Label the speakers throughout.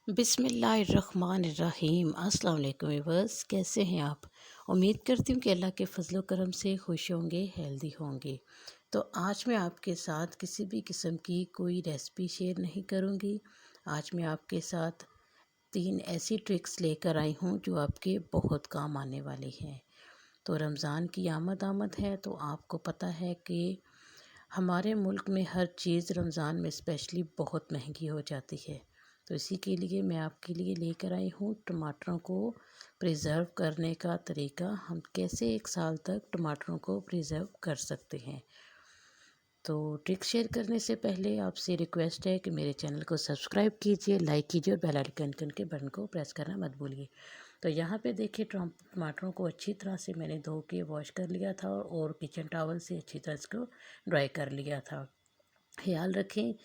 Speaker 1: बिस्मिल्लाहिर्रहमानिर्रहीम। अस्सलाम वालेकुम व्यूअर्स, कैसे हैं आप। उम्मीद करती हूँ कि अल्लाह के फजलो करम से खुश होंगे, हेल्दी होंगे। तो आज मैं आपके साथ किसी भी किस्म की कोई रेसिपी शेयर नहीं करूँगी। आज मैं आपके साथ 3 ऐसी ट्रिक्स लेकर आई हूँ जो आपके बहुत काम आने वाली हैं। तो रमज़ान की आमद है, तो आपको पता है कि हमारे मुल्क में हर चीज़ रमज़ान में स्पेशली बहुत महंगी हो जाती है। तो इसी के लिए मैं आपके लिए लेकर आई हूँ टमाटरों को प्रिज़र्व करने का तरीका। हम कैसे 1 साल तक टमाटरों को प्रिज़र्व कर सकते हैं। तो ट्रिक शेयर करने से पहले आपसे रिक्वेस्ट है कि मेरे चैनल को सब्सक्राइब कीजिए, लाइक कीजिए और बेल आइकन के बटन को प्रेस करना मत भूलिए। तो यहाँ पे देखिए टमाटरों को अच्छी तरह से मैंने धो के वॉश कर लिया था और किचन टॉवल से अच्छी तरह इसको ड्राई कर लिया था। ख्याल रखें,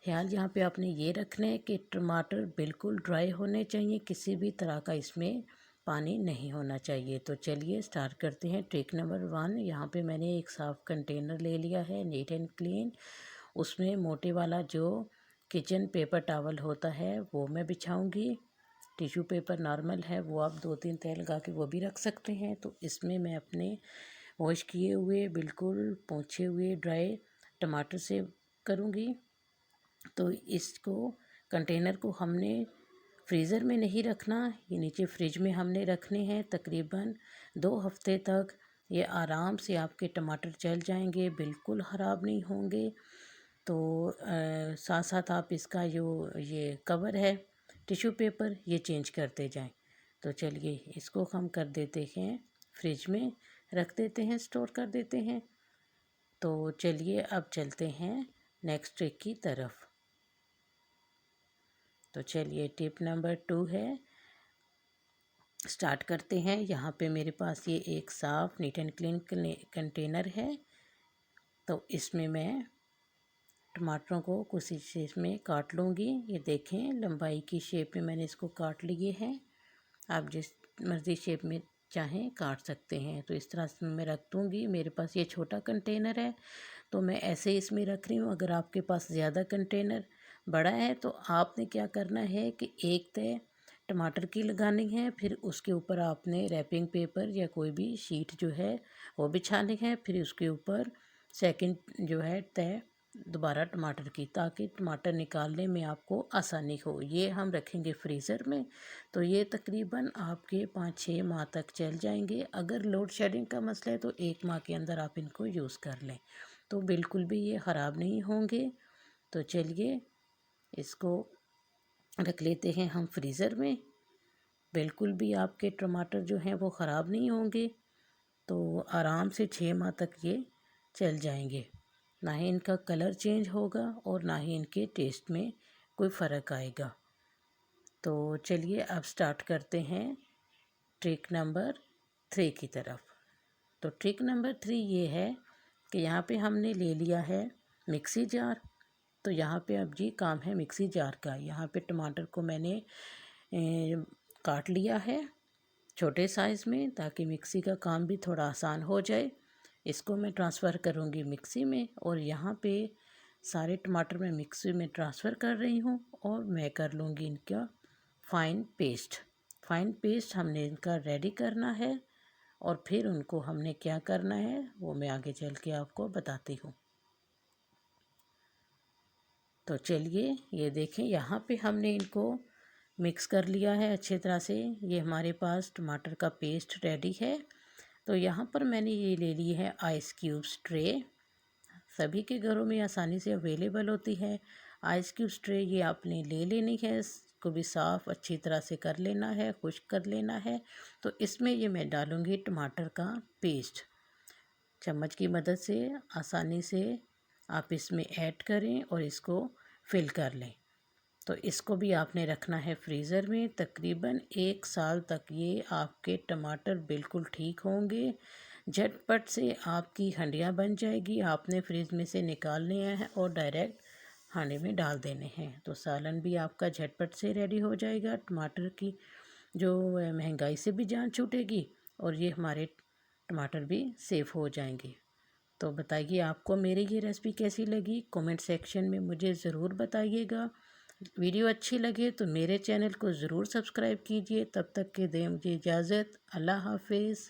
Speaker 1: ख्याल यहाँ पे आपने ये रखना है कि टमाटर बिल्कुल ड्राई होने चाहिए, किसी भी तरह का इसमें पानी नहीं होना चाहिए। तो चलिए स्टार्ट करते हैं। ट्रिक नंबर 1, यहाँ पे मैंने एक साफ़ कंटेनर ले लिया है, नीट एंड क्लीन। उसमें मोटे वाला जो किचन पेपर टॉवल होता है वो मैं बिछाऊंगी। टिश्यू पेपर नॉर्मल है वो आप 2-3 तह लगा के वो भी रख सकते हैं। तो इसमें मैं अपने वॉश किए हुए बिल्कुल पोंछे हुए ड्राई टमाटर से करूँगी। तो इसको कंटेनर को हमने फ्रीज़र में नहीं रखना, ये नीचे फ्रिज में हमने रखने हैं। तकरीबन 2 हफ्ते तक ये आराम से आपके टमाटर चल जाएंगे, बिल्कुल ख़राब नहीं होंगे। तो साथ साथ आप इसका जो ये कवर है टिश्यू पेपर ये चेंज करते जाएं। तो चलिए इसको हम कर देते हैं फ्रिज में रख देते हैं, स्टोर कर देते हैं। तो चलिए अब चलते हैं नेक्स्ट ट्रिक की तरफ। तो चलिए टिप नंबर 2 है, स्टार्ट करते हैं। यहाँ पे मेरे पास ये एक साफ़ नीट एंड क्लीन कंटेनर है। तो इसमें मैं टमाटरों को कुछ शेप में काट लूँगी। ये देखें लंबाई की शेप में मैंने इसको काट लिए हैं। आप जिस मर्ज़ी शेप में चाहें काट सकते हैं। तो इस तरह से मैं रख दूँगी। मेरे पास ये छोटा कंटेनर है तो मैं ऐसे इसमें रख रही हूँ। अगर आपके पास ज़्यादा कंटेनर बड़ा है तो आपने क्या करना है कि एक तह टमाटर की लगानी है, फिर उसके ऊपर आपने रैपिंग पेपर या कोई भी शीट जो है वो बिछानी है, फिर उसके ऊपर सेकंड जो है तह दोबारा टमाटर की, ताकि टमाटर निकालने में आपको आसानी हो। ये हम रखेंगे फ्रीज़र में। तो ये तकरीबन आपके 5-6 माह तक चल जाएंगे। अगर लोड शेडिंग का मसला है तो 1 माह के अंदर आप इनको यूज़ कर लें, तो बिल्कुल भी ये ख़राब नहीं होंगे। तो चलिए इसको रख लेते हैं हम फ्रीज़र में। बिल्कुल भी आपके टमाटर जो हैं वो ख़राब नहीं होंगे। तो आराम से 6 माह तक ये चल जाएंगे। ना ही इनका कलर चेंज होगा और ना ही इनके टेस्ट में कोई फ़र्क आएगा। तो चलिए अब स्टार्ट करते हैं ट्रिक नंबर 3 की तरफ। तो ट्रिक नंबर 3 ये है कि यहाँ पे हमने ले लिया है मिक्सी जार। तो यहाँ पे अब जी काम है मिक्सी जार का। यहाँ पे टमाटर को मैंने काट लिया है छोटे साइज़ में, ताकि मिक्सी का काम भी थोड़ा आसान हो जाए। इसको मैं ट्रांसफ़र करूँगी मिक्सी में और यहाँ पे सारे टमाटर मैं मिक्सी में ट्रांसफ़र कर रही हूँ और मैं कर लूँगी इनका फ़ाइन पेस्ट। फ़ाइन पेस्ट हमने इनका रेडी करना है और फिर उनको हमने क्या करना है वो मैं आगे चल के आपको बताती हूँ। तो चलिए ये देखें यहाँ पे हमने इनको मिक्स कर लिया है अच्छी तरह से। ये हमारे पास टमाटर का पेस्ट रेडी है। तो यहाँ पर मैंने ये ले ली है आइस क्यूब्स ट्रे। सभी के घरों में आसानी से अवेलेबल होती है आइस क्यूब्स ट्रे। ये आपने ले लेनी है, इसको भी साफ़ अच्छी तरह से कर लेना है, खुश्क कर लेना है। तो इसमें ये मैं डालूँगी टमाटर का पेस्ट। चम्मच की मदद से आसानी से आप इसमें ऐड करें और इसको फिल कर लें। तो इसको भी आपने रखना है फ्रीज़र में। तकरीबन 1 साल तक ये आपके टमाटर बिल्कुल ठीक होंगे। झटपट से आपकी हंडिया बन जाएगी। आपने फ्रिज में से निकालने हैं और डायरेक्ट हांडी में डाल देने हैं। तो सालन भी आपका झटपट से रेडी हो जाएगा। टमाटर की जो महंगाई से भी जान छूटेगी और ये हमारे टमाटर भी सेफ़ हो जाएंगे। तो बताइए आपको मेरी ये रेसिपी कैसी लगी, कमेंट सेक्शन में मुझे ज़रूर बताइएगा। वीडियो अच्छी लगे तो मेरे चैनल को ज़रूर सब्सक्राइब कीजिए। तब तक के दें मुझे इजाज़त। अल्लाह हाफिज़।